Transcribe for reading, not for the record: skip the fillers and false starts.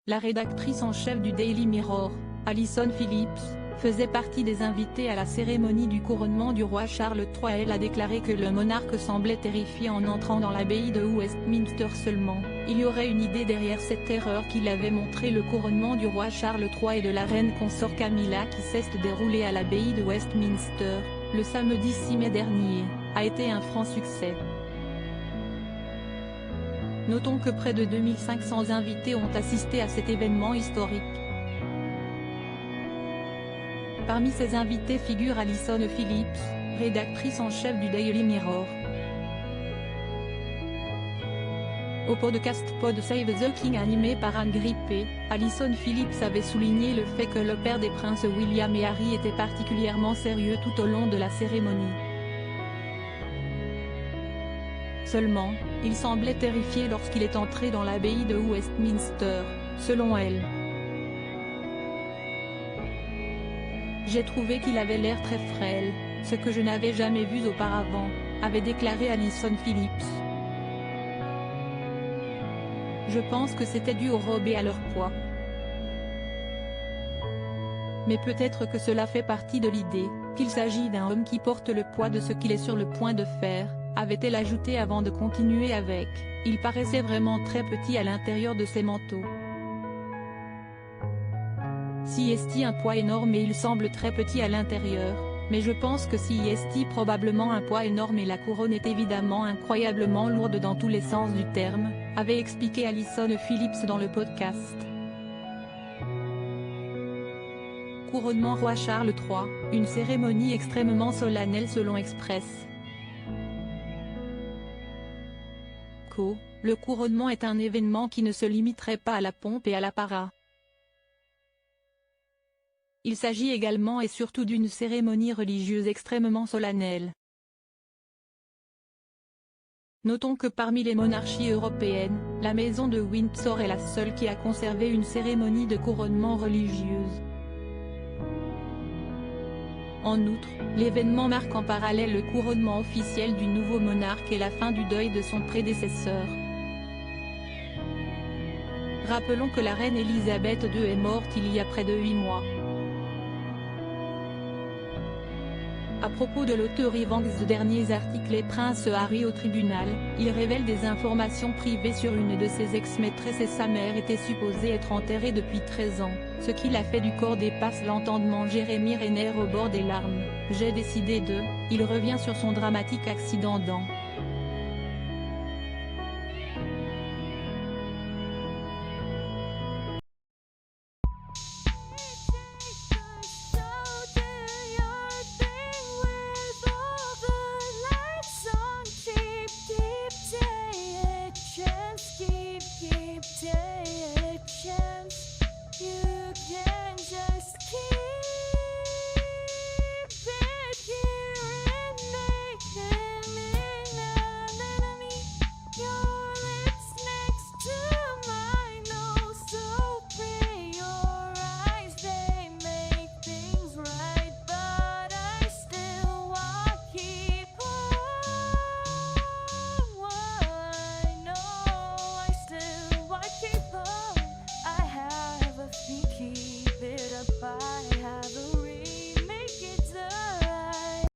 La rédactrice en chef du Daily Mirror, Alison Phillips, faisait partie des invités à la cérémonie du couronnement du roi Charles III. Elle a déclaré que le monarque semblait terrifié en entrant dans l'abbaye de Westminster seulement. Il y aurait une idée derrière cette erreur qu'il avait montré le couronnement du roi Charles III et de la reine consort Camilla qui s'est déroulé à l'abbaye de Westminster, le samedi 6 mai dernier, a été un franc succès. Notons que près de 2500 invités ont assisté à cet événement historique. Parmi ces invités figure Alison Phillips, rédactrice en chef du Daily Mirror. Au podcast Pod Save the King animé par Anne Grippé, Alison Phillips avait souligné le fait que le père des princes William et Harry était particulièrement sérieux tout au long de la cérémonie. Seulement, il semblait terrifié lorsqu'il est entré dans l'abbaye de Westminster, selon elle. J'ai trouvé qu'il avait l'air très frêle, ce que je n'avais jamais vu auparavant, avait déclaré Alison Phillips. Je pense que c'était dû aux robes et à leur poids. Mais peut-être que cela fait partie de l'idée, qu'il s'agit d'un homme qui porte le poids de ce qu'il est sur le point de faire, avait-elle ajouté avant de continuer avec, il paraissait vraiment très petit à l'intérieur de ses manteaux. Si est un poids énorme et il semble très petit à l'intérieur, mais je pense que si est probablement un poids énorme et la couronne est évidemment incroyablement lourde dans tous les sens du terme, avait expliqué Alison Phillips dans le podcast. Couronnement roi Charles III, une cérémonie extrêmement solennelle selon Express. Le couronnement est un événement qui ne se limiterait pas à la pompe et à l'apparat. Il s'agit également et surtout d'une cérémonie religieuse extrêmement solennelle. Notons que parmi les monarchies européennes, la maison de Windsor est la seule qui a conservé une cérémonie de couronnement religieuse. En outre, l'événement marque en parallèle le couronnement officiel du nouveau monarque et la fin du deuil de son prédécesseur. Rappelons que la reine Elisabeth II est morte il y a près de 8 mois. À propos de l'auteur Evans de derniers articles et Prince Harry au tribunal, il révèle des informations privées sur une de ses ex-maîtresses et sa mère était supposée être enterrée depuis 13 ans, ce qui l'a fait du corps dépasse l'entendement. Jeremy Renner au bord des larmes, j'ai décidé de, il revient sur son dramatique accident dans